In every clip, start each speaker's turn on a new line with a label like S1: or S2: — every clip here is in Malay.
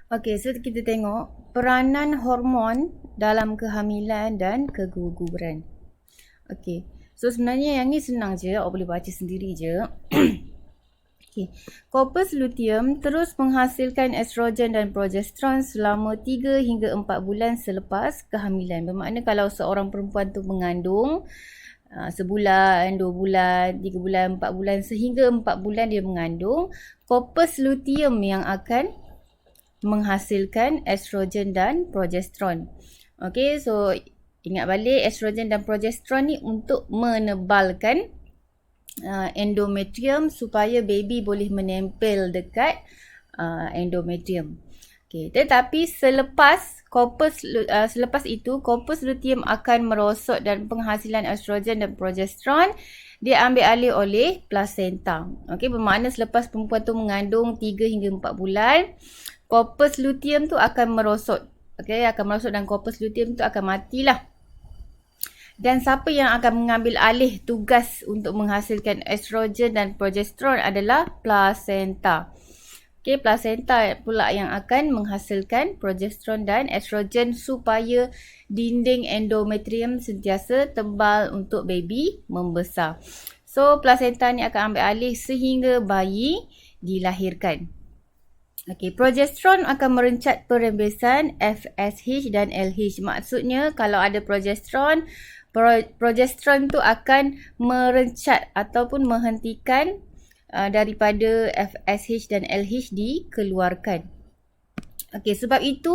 S1: Okey, so kita tengok peranan hormon dalam kehamilan dan keguguran. Okey, so sebenarnya yang ni senang je, awak boleh baca sendiri je. Okey, corpus luteum terus menghasilkan estrogen dan progesteron selama 3 hingga 4 bulan selepas kehamilan. Bermakna kalau seorang perempuan tu mengandung sebulan, 2 bulan, 3 bulan, 4 bulan sehingga 4 bulan dia mengandung, corpus luteum yang akan menghasilkan estrogen dan progesteron. Okey, so ingat balik estrogen dan progesteron ni untuk menebalkan endometrium supaya baby boleh menempel dekat endometrium. Okey, tetapi selepas itu corpus luteum akan merosot dan penghasilan estrogen dan progesteron dia ambil alih oleh placenta. Okey, bermakna selepas perempuan tu mengandung 3 hingga 4 bulan, corpus luteum tu akan merosot. Okey, akan merosot dan corpus luteum tu akan matilah. Dan siapa yang akan mengambil alih tugas untuk menghasilkan estrogen dan progesteron adalah placenta. Okey, placenta pula yang akan menghasilkan progesteron dan estrogen supaya dinding endometrium sentiasa tebal untuk baby membesar. So, placenta ni akan ambil alih sehingga bayi dilahirkan. Okey, progesteron akan merencat perembesan FSH dan LH. Maksudnya kalau ada progesteron tu akan merencat ataupun menghentikan daripada FSH dan LH dikeluarkan. Okey, sebab itu,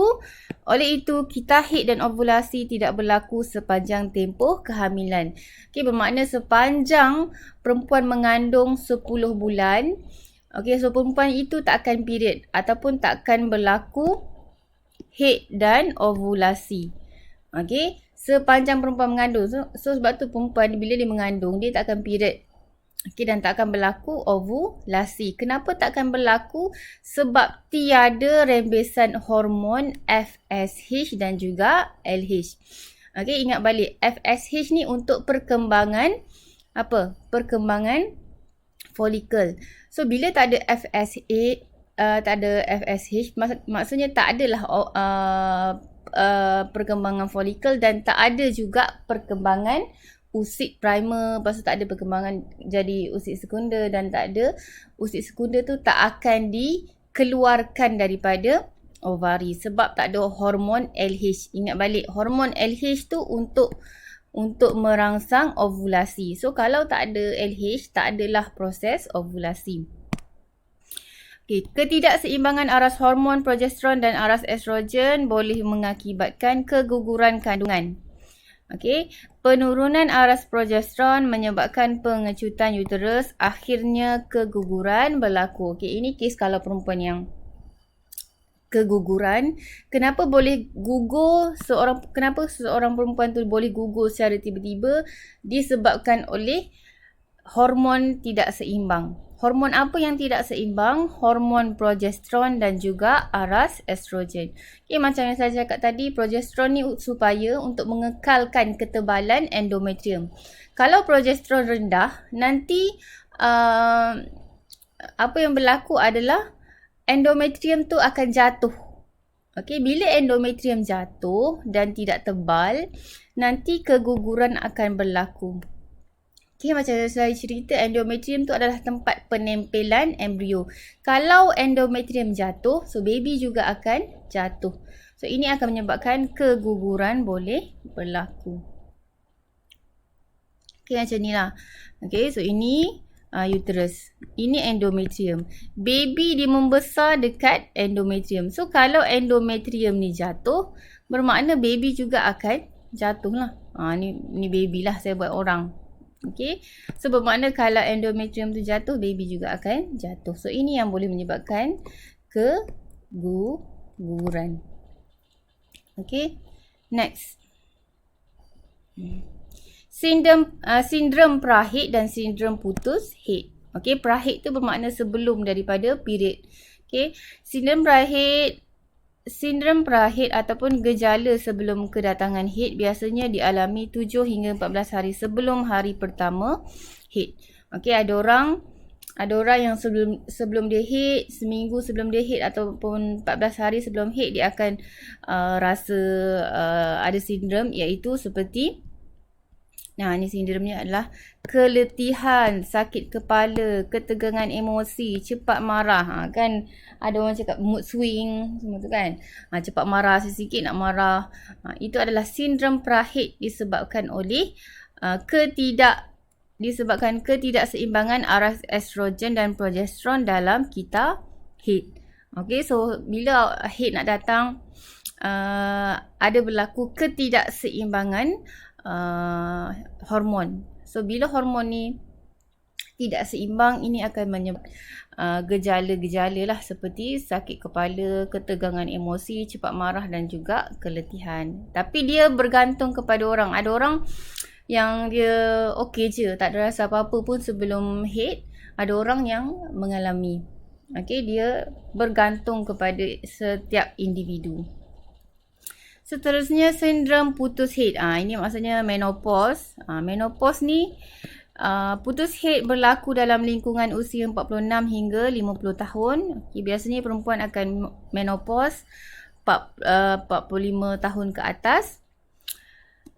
S1: oleh itu kitahid dan ovulasi tidak berlaku sepanjang tempoh kehamilan. Okey, bermakna sepanjang perempuan mengandung 10 bulan, okey, so perempuan itu tak akan period ataupun tak akan berlaku haid dan ovulasi. Okey, sepanjang perempuan mengandung. So sebab tu perempuan bila dia mengandung, dia tak akan period. Okey, dan tak akan berlaku ovulasi. Kenapa tak akan berlaku? Sebab tiada rembesan hormon FSH dan juga LH. Okey, ingat balik. FSH ni untuk perkembangan apa? Perkembangan folikel. So bila tak ada tak ada FSH, maksudnya tak adalah perkembangan folikel dan tak ada juga perkembangan usid primer, lepas tu tak ada perkembangan jadi usid sekunder dan tak ada usid sekunder tu tak akan dikeluarkan daripada ovari sebab tak ada hormon LH. Ingat balik, hormon LH tu untuk merangsang ovulasi. So kalau tak ada LH, tak adalah proses ovulasi. Okay. Ketidakseimbangan aras hormon progesteron dan aras estrogen boleh mengakibatkan keguguran kandungan. Okey, penurunan aras progesteron menyebabkan pengecutan uterus, akhirnya keguguran berlaku. Okey, ini kes kalau perempuan yang keguguran. Kenapa seorang perempuan tu boleh gugur secara tiba-tiba? Disebabkan oleh hormon tidak seimbang. Hormon apa yang tidak seimbang? Hormon progesteron dan juga aras estrogen. Okay, macam yang saya cakap tadi, progesteron ni supaya untuk mengekalkan ketebalan endometrium. Kalau progesteron rendah, nanti apa yang berlaku adalah endometrium tu akan jatuh. Okey, bila endometrium jatuh dan tidak tebal, nanti keguguran akan berlaku. Okay, macam saya cerita, endometrium tu adalah tempat penempelan embrio. Kalau endometrium jatuh, so baby juga akan jatuh. So ini akan menyebabkan keguguran boleh berlaku. Okay, macam ni lah. Okay, so ini uterus. Ini endometrium. Baby dia membesar dekat endometrium. So kalau endometrium ni jatuh, bermakna baby juga akan jatuh lah. Ni baby lah, saya buat orang. Okey, so bermakna kalau endometrium tu jatuh, baby juga akan jatuh. So ini yang boleh menyebabkan keguguran. Okey, next. Sindrom prahid dan sindrom putus haid. Okey, prahid tu bermakna sebelum daripada period. Okey, Sindrom prahid ataupun gejala sebelum kedatangan haid biasanya dialami 7 hingga 14 hari sebelum hari pertama haid. Okey, ada orang Ada orang yang sebelum dia head, seminggu sebelum dia head ataupun 14 hari sebelum head, dia akan rasa ada sindrom, iaitu seperti, nah ni sindromnya adalah keletihan, sakit kepala, ketegangan emosi, cepat marah. Kan ada orang cakap mood swing semua tu kan. Cepat marah, sikit nak marah. Itu adalah sindrom pra-head disebabkan oleh ketidakseimbangan aras estrogen dan progesteron dalam kita head. Okay, so bila head nak datang, ada berlaku ketidakseimbangan hormon. So bila hormon ni tidak seimbang, ini akan menyebabkan gejala-gejala lah seperti sakit kepala, ketegangan emosi, cepat marah dan juga keletihan. Tapi dia bergantung kepada orang. Ada orang yang dia okey je, tak ada rasa apa-apa pun sebelum head. Ada orang yang mengalami. Okay, dia bergantung kepada setiap individu. Seterusnya, sindrom putus head. Ini maksudnya menopause. Menopause ni, putus head berlaku dalam lingkungan usia 46 hingga 50 tahun. Okay, biasanya perempuan akan menopause 45 tahun ke atas.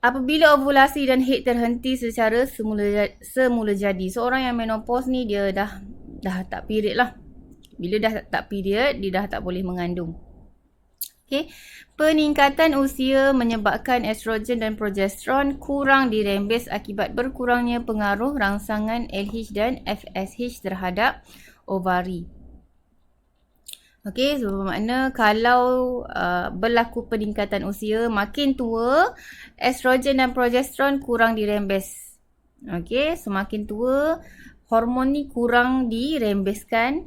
S1: Apabila ovulasi dan head terhenti secara semula jadi. So, orang yang menopause ni dia dah tak period lah. Bila dah tak period, dia dah tak boleh mengandung. Okay. Peningkatan usia menyebabkan estrogen dan progesteron kurang dirembes akibat berkurangnya pengaruh rangsangan LH dan FSH terhadap ovari. Okey, so bermakna kalau berlaku peningkatan usia, makin tua, estrogen dan progesteron kurang dirembes. Okey, semakin tua, hormon ni kurang dirembeskan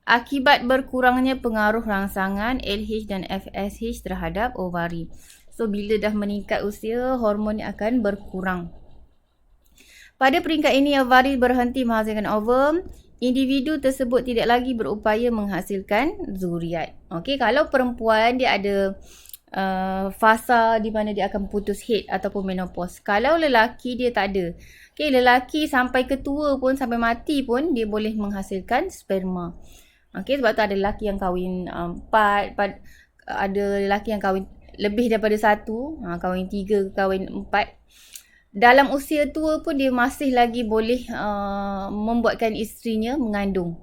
S1: akibat berkurangnya pengaruh rangsangan LH dan FSH terhadap ovari. So, bila dah meningkat usia, hormon ni akan berkurang. Pada peringkat ini, ovari berhenti menghasilkan ovum. Individu tersebut tidak lagi berupaya menghasilkan zuriat. Okey, kalau perempuan dia ada fasa di mana dia akan putus head ataupun menopause. Kalau lelaki dia tak ada. Okey, lelaki sampai ketua pun, sampai mati pun dia boleh menghasilkan sperma. Okey, sebab tu ada lelaki yang kahwin 4, ada lelaki yang kahwin lebih daripada 1, kahwin 3, kahwin 4. Dalam usia tua pun dia masih lagi boleh membuatkan isterinya mengandung.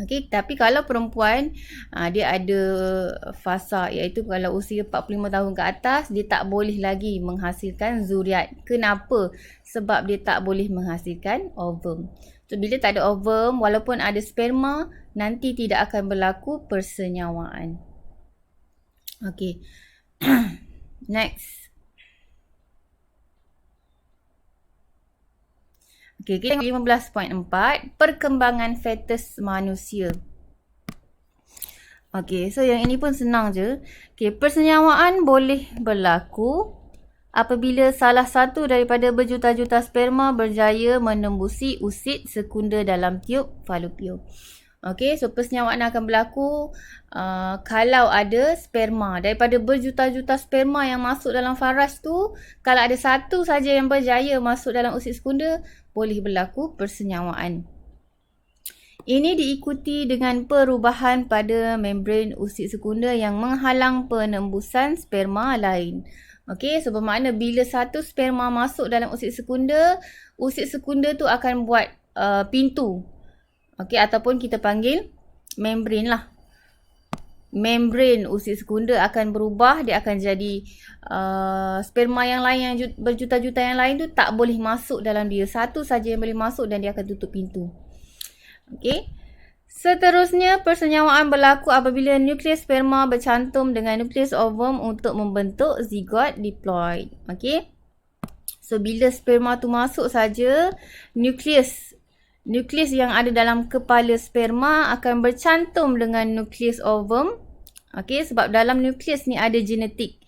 S1: Okey, tapi kalau perempuan dia ada fasa, iaitu kalau usia 45 tahun ke atas, dia tak boleh lagi menghasilkan zuriat. Kenapa? Sebab dia tak boleh menghasilkan ovum. So, bila tak ada ovum, walaupun ada sperma, nanti tidak akan berlaku persenyawaan. Okey. Next. Okay, kita tengok 15.4, perkembangan fetus manusia. Okay, so yang ini pun senang je. Okay, persenyawaan boleh berlaku apabila salah satu daripada berjuta-juta sperma berjaya menembusi usid sekunda dalam tiub falopio. Okay, so persenyawaan akan berlaku kalau ada sperma. Daripada berjuta-juta sperma yang masuk dalam faras tu, kalau ada satu saja yang berjaya masuk dalam usid sekunda, boleh berlaku persenyawaan. Ini diikuti dengan perubahan pada membran usid sekunda yang menghalang penembusan sperma lain. Okey, so bermakna bila satu sperma masuk dalam usid sekunda tu akan buat pintu. Okey, ataupun kita panggil membran lah. Membran usid sekunda akan berubah, dia akan jadi sperma yang lain yang berjuta-juta yang lain tu tak boleh masuk dalam dia. Satu saja yang boleh masuk dan dia akan tutup pintu. Okey. Seterusnya, persenyawaan berlaku apabila nukleus sperma bercantum dengan nukleus ovum untuk membentuk zigot diploid. Okey. So, bila sperma tu masuk saja, nukleus yang ada dalam kepala sperma akan bercantum dengan nukleus ovum. Okey, sebab dalam nukleus ni ada genetik.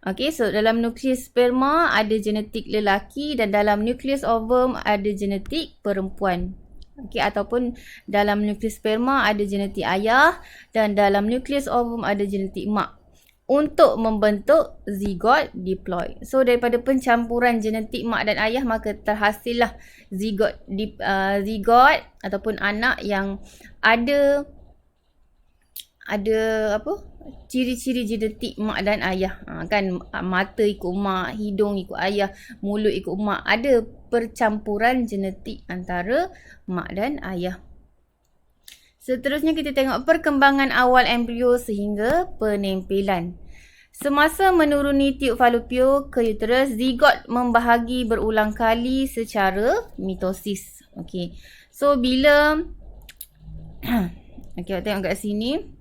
S1: Okey, so dalam nukleus sperma ada genetik lelaki dan dalam nukleus ovum ada genetik perempuan. Okey, ataupun dalam nukleus sperma ada genetik ayah dan dalam nukleus ovum ada genetik mak. untuk membentuk zigot diploid. So daripada pencampuran genetik mak dan ayah, maka terhasillah zigot ataupun anak yang ada ciri-ciri genetik mak dan ayah. Kan mata ikut mak, hidung ikut ayah, mulut ikut mak. Ada percampuran genetik antara mak dan ayah. Seterusnya kita tengok perkembangan awal embrio sehingga penempelan. Semasa menuruni tiub falopio ke uterus, zigot membahagi berulang kali secara mitosis. Okey. So bila okey, tengok kat sini.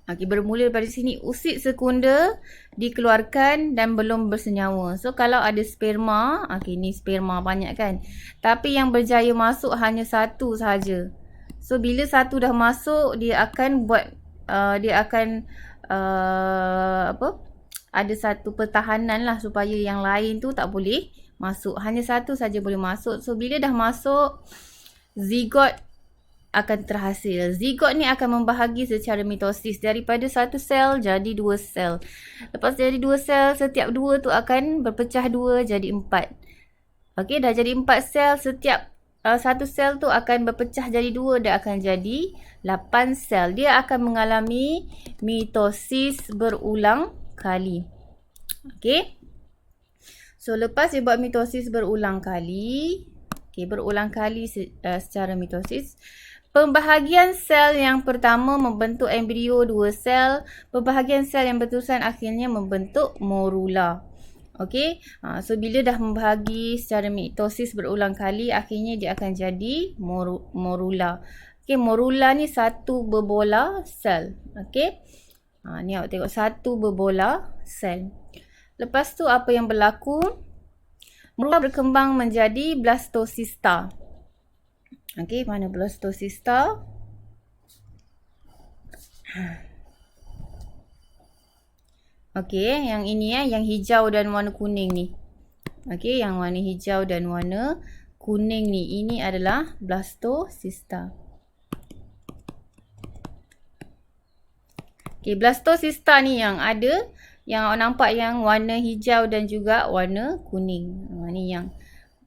S1: Okey, bermula daripada sini, usid sekunda dikeluarkan dan belum bersenyawa. So kalau ada sperma, okey, ni sperma banyak kan. Tapi yang berjaya masuk hanya satu sahaja. So bila satu dah masuk, dia akan buat ada satu pertahanan lah supaya yang lain tu tak boleh masuk. Hanya satu saja boleh masuk. So bila dah masuk, zigot akan terhasil. Zigot ni akan membahagi secara mitosis daripada satu sel jadi dua sel. Lepas jadi dua sel, setiap dua tu akan berpecah dua jadi 4. Okey, dah jadi 4 sel, setiap satu sel tu akan berpecah jadi 2 dan akan jadi 8 sel. Dia akan mengalami mitosis berulang kali. Okey. So lepas dia buat mitosis berulang kali, berulang kali secara mitosis, pembahagian sel yang pertama membentuk embrio 2 sel. Pembahagian sel yang berterusan akhirnya membentuk morula. Okey. So bila dah membahagi secara mitosis berulang kali, akhirnya dia akan jadi morula. Okey, morula ni satu berbola sel. Okey. Ni awak tengok, satu berbola sel. Lepas tu apa yang berlaku? Morula berkembang menjadi blastocista. Okey, mana blastocista? Okey, yang ini yang hijau dan warna kuning ni. Okey, yang warna hijau dan warna kuning ni, ini adalah blastocista. Okey, blastocista ni yang ada, yang awak nampak yang warna hijau dan juga warna kuning. Ni yang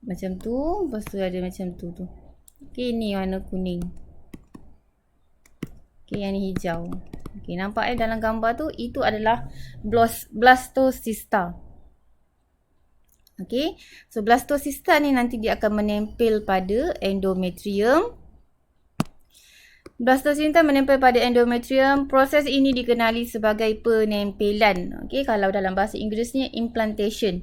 S1: macam tu, lepas tu ada macam tu. Okey, ni warna kuning. Okey, yang ni hijau. Okey, nampak dalam gambar tu, itu adalah blastocista. Okey, so blastocista ni nanti dia akan menempel pada endometrium. Blastocista menempel pada endometrium. Proses ini dikenali sebagai penempelan. Okey, kalau dalam bahasa Inggerisnya implantation.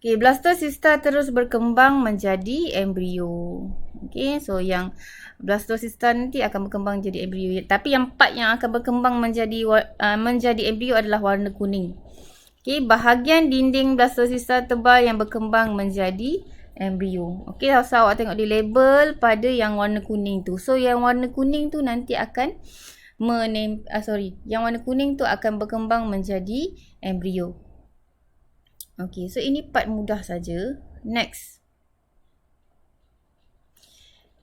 S1: Okey, blastocista terus berkembang menjadi embrio. Okey, so yang blastocista nanti akan berkembang jadi embrio. Tapi yang part yang akan berkembang menjadi embrio adalah warna kuning. Okey, bahagian dinding blastocista tebal yang berkembang menjadi embrio. Okey, so awak tengok di label pada yang warna kuning tu. So yang warna kuning tu nanti akan yang warna kuning tu akan berkembang menjadi embrio. Okey, so ini part mudah saja. Next.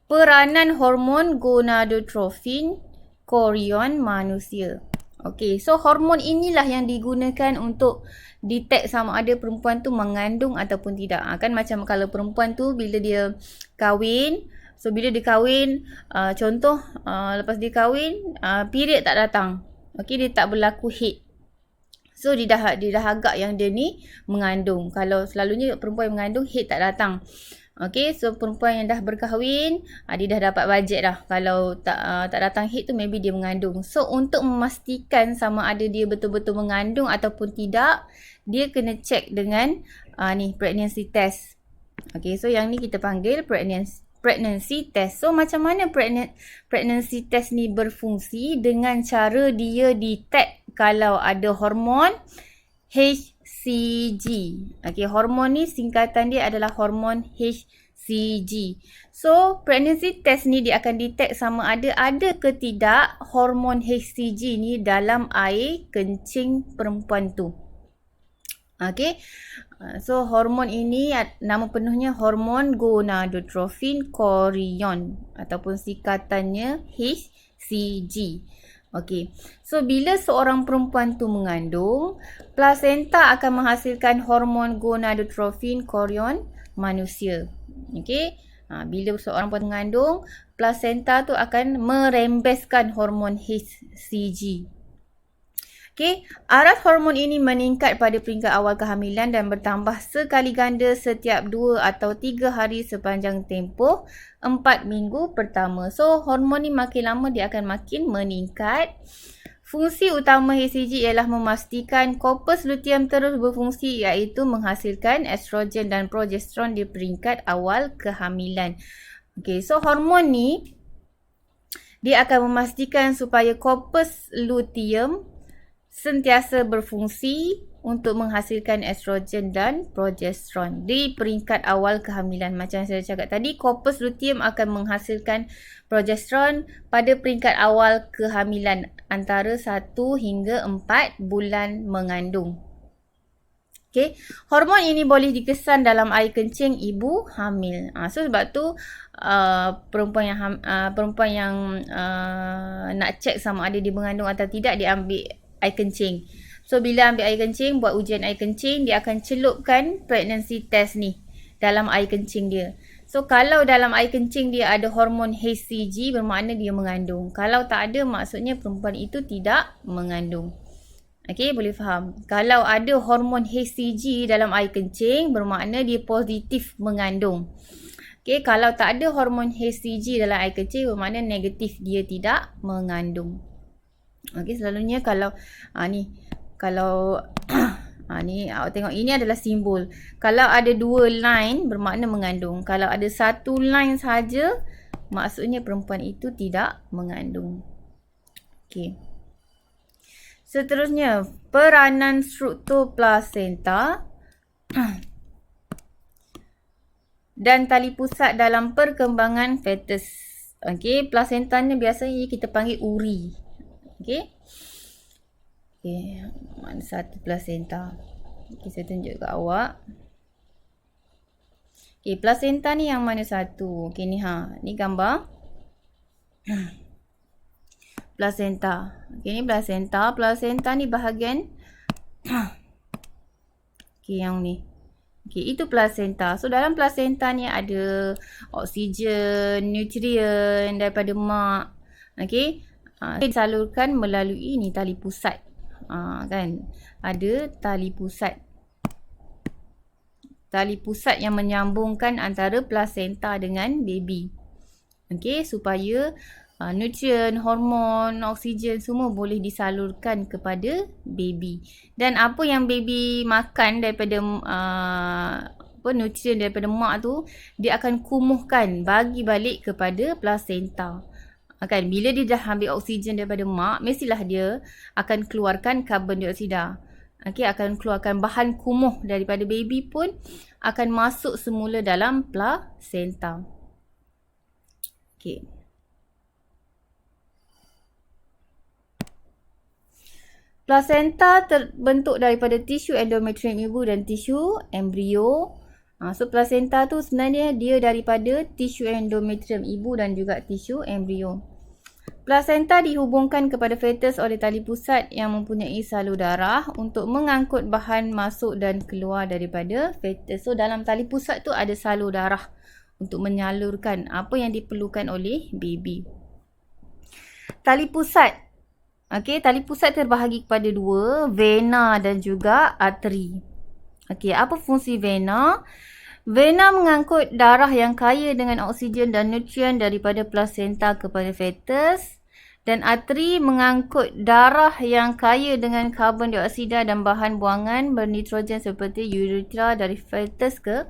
S1: Peranan hormon gonadotropin chorion manusia. Okey, so hormon inilah yang digunakan untuk detect sama ada perempuan tu mengandung ataupun tidak. Kan macam kalau perempuan tu bila dia kahwin, so bila dia kahwin, contoh lepas dia kahwin, period tak datang. Okey, dia tak berlaku haid. So dia dah agak yang dia ni mengandung. Kalau selalunya perempuan yang mengandung, haid tak datang. Okey, so perempuan yang dah berkahwin, dia dah dapat bajet dah. Kalau tak datang haid tu, maybe dia mengandung. So untuk memastikan sama ada dia betul-betul mengandung ataupun tidak, dia kena check dengan pregnancy test. Okey, so yang ni kita panggil pregnancy test. So macam mana pregnancy test ni berfungsi? Dengan cara dia detect kalau ada hormon HCG. Okey, hormon ni singkatan dia adalah hormon HCG. So pregnancy test ni dia akan detect sama ada ke tidak hormon HCG ni dalam air kencing perempuan tu. Okey. So hormon ini nama penuhnya hormon gonadotropin chorion ataupun singkatannya HCG. Okey. So bila seorang perempuan tu mengandung, plasenta akan menghasilkan hormon gonadotropin chorion manusia. Okey. Bila seorang perempuan mengandung, plasenta tu akan merembeskan hormon HCG. Okey, aras hormon ini meningkat pada peringkat awal kehamilan dan bertambah sekali ganda setiap 2 atau 3 hari sepanjang tempoh 4 minggu pertama. So, hormon ni makin lama dia akan makin meningkat. Fungsi utama HCG ialah memastikan korpus luteum terus berfungsi, iaitu menghasilkan estrogen dan progesteron di peringkat awal kehamilan. Okey, so hormon ni dia akan memastikan supaya korpus luteum sentiasa berfungsi untuk menghasilkan estrogen dan progesteron di peringkat awal kehamilan. Macam saya cakap tadi, korpus luteum akan menghasilkan progesteron pada peringkat awal kehamilan antara 1 hingga 4 bulan mengandung. Okay. Hormon ini boleh dikesan dalam air kencing ibu hamil. So sebab tu perempuan yang nak cek sama ada dia mengandung atau tidak, dia ambil air kencing. So bila ambil air kencing, buat ujian air kencing, dia akan celupkan pregnancy test ni dalam air kencing dia. So kalau dalam air kencing dia ada hormon HCG, bermakna dia mengandung. Kalau tak ada, maksudnya perempuan itu tidak mengandung. Okey, boleh faham? Kalau ada hormon HCG dalam air kencing, bermakna dia positif mengandung. Okey, kalau tak ada hormon HCG dalam air kencing, bermakna negatif, dia tidak mengandung. Okey, selalunya kalau ni awak tengok, ini adalah simbol. Kalau ada 2 line, bermakna mengandung. Kalau ada 1 line saja, maksudnya perempuan itu tidak mengandung. Okey. Seterusnya, peranan struktur plasenta dan tali pusat dalam perkembangan fetus. Okey, plasenta ni biasanya kita panggil uri. Okey. Mana satu plasenta? Okey, saya tunjuk kat awak. Okey, plasenta ni yang mana satu? Okey, ni ni gambar. Plasenta. Okey, ni plasenta. Plasenta ni bahagian okey, yang ni. Okey, itu plasenta. So dalam plasenta ni ada oksigen, nutrien daripada mak. Okey. Disalurkan melalui ni tali pusat. Kan? Ada tali pusat. Tali pusat yang menyambungkan antara plasenta dengan baby. Okey, supaya nutrien, hormon, oksigen semua boleh disalurkan kepada baby. Dan apa yang baby makan daripada nutrien daripada mak tu, dia akan kumuhkan, bagi balik kepada plasenta. Kan, bila dia dah ambil oksigen daripada mak, mestilah dia akan keluarkan karbon dioksida. Okey, akan keluarkan bahan kumuh daripada baby pun akan masuk semula dalam plasenta. Okey. Plasenta terbentuk daripada tisu endometrium ibu dan tisu embrio. So plasenta tu sebenarnya dia daripada tisu endometrium ibu dan juga tisu embrio. Plasenta dihubungkan kepada fetus oleh tali pusat yang mempunyai salur darah untuk mengangkut bahan masuk dan keluar daripada fetus. So dalam tali pusat tu ada salur darah untuk menyalurkan apa yang diperlukan oleh baby. Tali pusat. Okey, tali pusat terbahagi kepada 2, vena dan juga arteri. Okey, apa fungsi vena? Vena mengangkut darah yang kaya dengan oksigen dan nutrien daripada plasenta kepada fetus, dan arteri mengangkut darah yang kaya dengan karbon dioksida dan bahan buangan bernitrogen seperti uretra dari fetus ke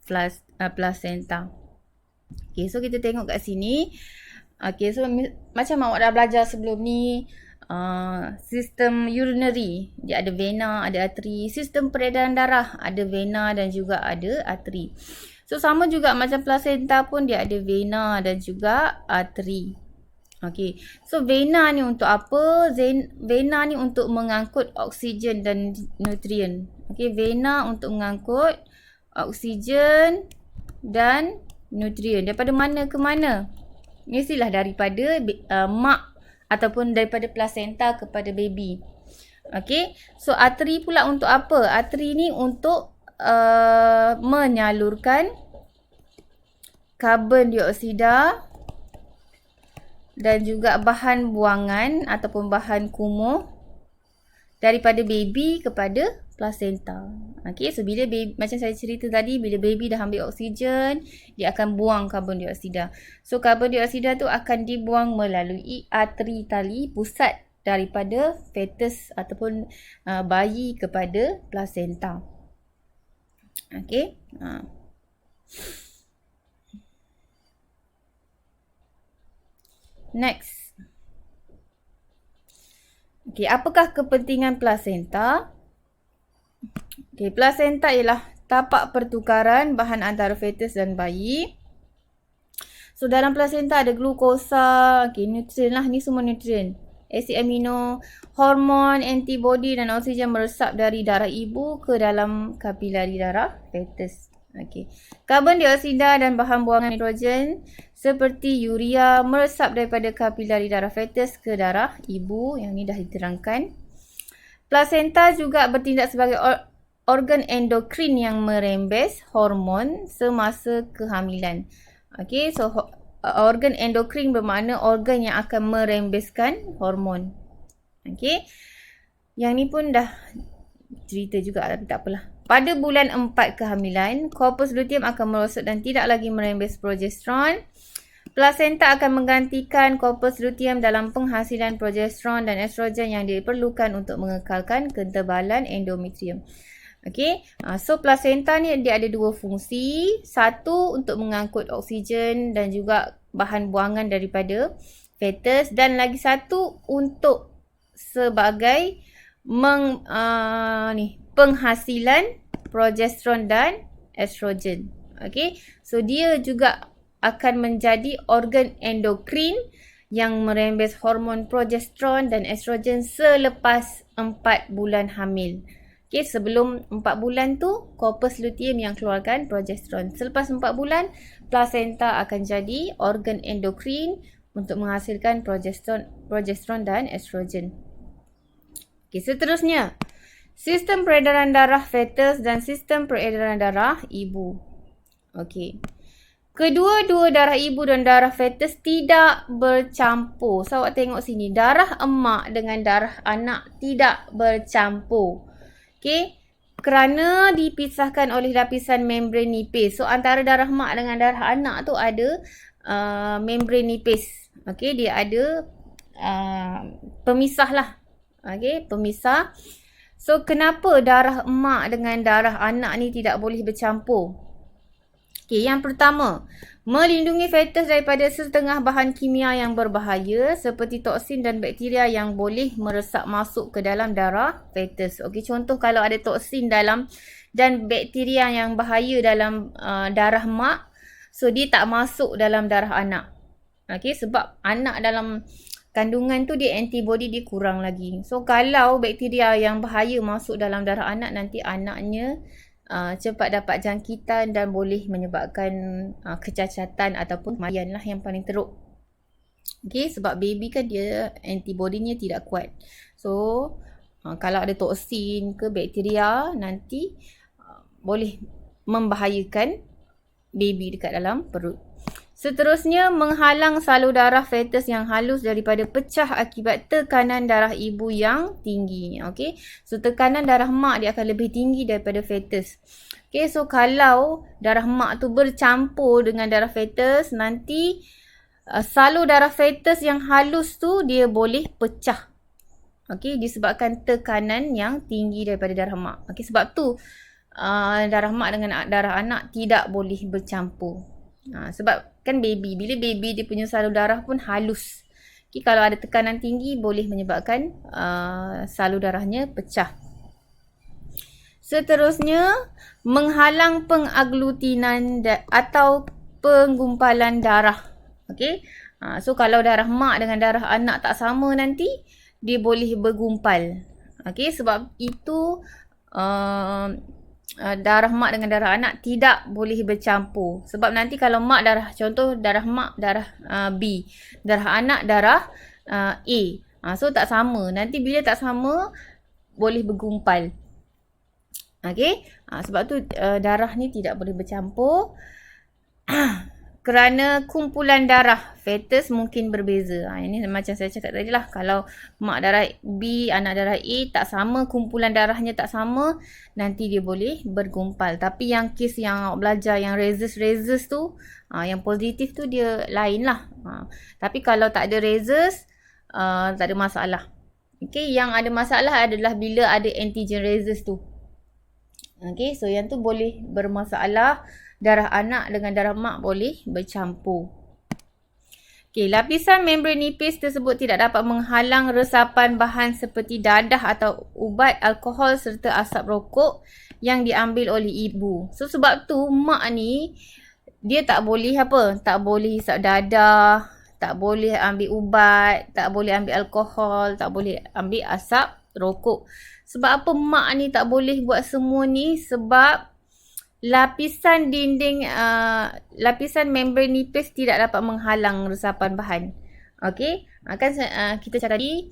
S1: plasenta. Okey, so kita tengok kat sini. Okey, so macam awak dah belajar sebelum ni, sistem urinary, dia ada vena, ada arteri. Sistem peredaran darah, ada vena dan juga ada arteri. So sama juga macam plasenta pun, dia ada vena dan juga arteri. Okey, so vena ni untuk apa? Vena ni untuk mengangkut oksigen dan nutrien. Okey, vena untuk mengangkut oksigen dan nutrien. Daripada mana ke mana? Mestilah daripada mak ataupun daripada plasenta kepada baby. Okey, so arteri pula untuk apa? Arteri ni untuk menyalurkan karbon dioksida dan juga bahan buangan ataupun bahan kumuh daripada baby kepada plasenta. Okey, so bila baby, macam saya cerita tadi, bila baby dah ambil oksigen, dia akan buang karbon dioksida. So karbon dioksida tu akan dibuang melalui arteri tali pusat daripada fetus ataupun bayi kepada plasenta. Okey. Next. Okey, apakah kepentingan plasenta? Okey, plasenta ialah tapak pertukaran bahan antara fetus dan bayi. So dalam plasenta ada glukosa, okey, nutrien lah, ni semua nutrien. Asid amino, hormon, antibody dan oksigen meresap dari darah ibu ke dalam kapilari darah fetus. Okey. Karbon dioksida dan bahan buangan nitrogen seperti urea meresap daripada kapilari darah fetus ke darah ibu, yang ni dah diterangkan. Plasenta juga bertindak sebagai organ endokrin yang merembes hormon semasa kehamilan. Okey, so organ endokrin bermakna organ yang akan merembeskan hormon. Okey. Yang ni pun dah cerita juga, tapi tak apalah. Pada bulan 4 kehamilan, corpus luteum akan merosot dan tidak lagi merembes progesteron. Plasenta akan menggantikan corpus luteum dalam penghasilan progesteron dan estrogen yang diperlukan untuk mengekalkan ketebalan endometrium. Okey, so plasenta ni dia ada dua fungsi. Satu untuk mengangkut oksigen dan juga bahan buangan daripada fetus, dan lagi satu untuk sebagai penghasilan progesteron dan estrogen. Okey, so dia juga akan menjadi organ endokrin yang merembes hormon progesteron dan estrogen selepas 4 bulan hamil. Okay, sebelum 4 bulan tu corpus luteum yang keluarkan progesteron. Selepas 4 bulan, plasenta akan jadi organ endokrin untuk menghasilkan progesteron dan estrogen. Okay, seterusnya, sistem peredaran darah fetus dan sistem peredaran darah ibu. Okay. Kedua-dua darah ibu dan darah fetus tidak bercampur. So, awak tengok sini, darah emak dengan darah anak tidak bercampur. Okey, kerana dipisahkan oleh lapisan membran nipis. So antara darah mak dengan darah anak tu ada membran nipis. Okey, dia ada pemisah lah. Okey, pemisah. So kenapa darah emak dengan darah anak ni tidak boleh bercampur? Okey, yang pertama, melindungi fetus daripada setengah bahan kimia yang berbahaya seperti toksin dan bakteria yang boleh meresap masuk ke dalam darah fetus. Okey, contoh kalau ada toksin dalam dan bakteria yang bahaya dalam darah mak, so dia tak masuk dalam darah anak. Okey, sebab anak dalam kandungan tu dia antibody dia kurang lagi. So kalau bakteria yang bahaya masuk dalam darah anak, nanti anaknya cepat dapat jangkitan dan boleh menyebabkan kecacatan ataupun kematian lah yang paling teruk. Okay, sebab baby kan dia antibody-nya tidak kuat. So kalau ada toksin ke bakteria, nanti boleh membahayakan baby dekat dalam perut. Seterusnya, menghalang salur darah fetus yang halus daripada pecah akibat tekanan darah ibu yang tinggi. Okay, so tekanan darah mak dia akan lebih tinggi daripada fetus. Okay, so kalau darah mak tu bercampur dengan darah fetus, nanti salur darah fetus yang halus tu dia boleh pecah. Okay, disebabkan tekanan yang tinggi daripada darah mak. Okay, sebab tu darah mak dengan darah anak tidak boleh bercampur. Sebab kan baby, bila baby dia punya salur darah pun halus. Okay, kalau ada tekanan tinggi boleh menyebabkan salur darahnya pecah. Seterusnya, menghalang pengaglutinan atau penggumpalan darah. Okay, so kalau darah mak dengan darah anak tak sama, nanti dia boleh bergumpal. Okay, sebab itu darah mak dengan darah anak tidak boleh bercampur. Sebab nanti kalau mak darah, contoh darah mak darah B, darah anak darah A. So tak sama. Nanti bila tak sama, boleh bergumpal. Okey. Sebab tu darah ni tidak boleh bercampur. Kerana kumpulan darah fetus mungkin berbeza. Ini macam saya cakap tadi lah. Kalau mak darah B, anak darah A tak sama, kumpulan darahnya tak sama, nanti dia boleh bergumpal. Tapi yang kes yang belajar yang rhesus tu, yang positif tu dia lain lah. Tapi kalau tak ada rhesus, tak ada masalah. Okay, yang ada masalah adalah bila ada antigen rhesus tu. Okay, so yang tu boleh bermasalah. Darah anak dengan darah mak boleh bercampur. Okay, lapisan membran nipis tersebut tidak dapat menghalang resapan bahan seperti dadah atau ubat, alkohol serta asap rokok yang diambil oleh ibu. So sebab tu mak ni dia tak boleh apa? Tak boleh hisap dadah, tak boleh ambil ubat, tak boleh ambil alkohol, tak boleh ambil asap rokok. Sebab apa mak ni tak boleh buat semua ni? Sebab lapisan dinding, lapisan membran nipis tidak dapat menghalang resapan bahan. Okey, kan kita cakap tadi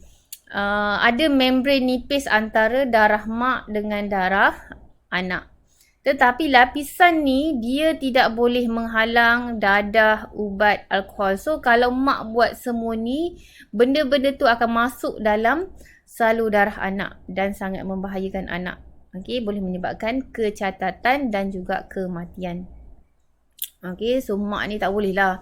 S1: ada membran nipis antara darah mak dengan darah anak. Tetapi lapisan ni dia tidak boleh menghalang dadah, ubat, alkohol. So kalau mak buat semua ni, benda-benda tu akan masuk dalam salur darah anak dan sangat membahayakan anak. Okey, boleh menyebabkan kecacatan dan juga kematian. Okey, so mak ni tak boleh lah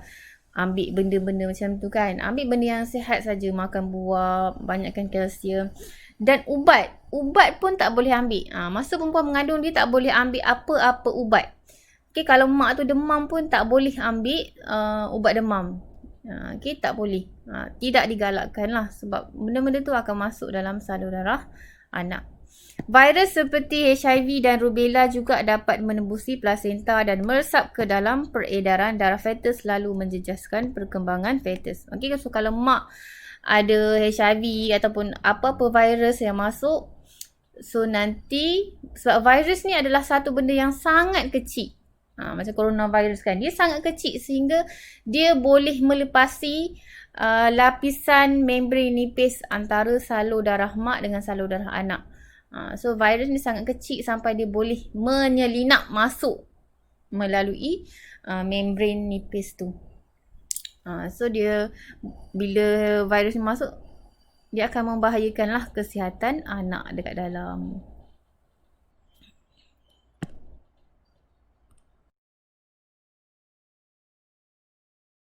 S1: ambil benda-benda macam tu kan. Ambil benda yang sihat saja, makan buah, banyakkan kalsium. Dan ubat pun tak boleh ambil. Masa perempuan mengandung dia tak boleh ambil apa-apa ubat. Okey, kalau mak tu demam pun tak boleh ambil ubat demam. Okey, tak boleh. Tidak digalakkan lah sebab benda-benda tu akan masuk dalam salur darah anak. Virus seperti HIV dan rubella juga dapat menembusi plasenta dan meresap ke dalam peredaran darah fetus lalu menjejaskan perkembangan fetus. Okey, so kalau mak ada HIV ataupun apa-apa virus yang masuk, so nanti sebab virus ni adalah satu benda yang sangat kecil. Macam coronavirus kan, dia sangat kecil sehingga dia boleh melepasi lapisan membran nipis antara salur darah mak dengan salur darah anak. So virus ni sangat kecil sampai dia boleh menyelinap masuk melalui membran nipis tu. So dia bila virus ni masuk, dia akan membahayakanlah kesihatan anak dekat dalam.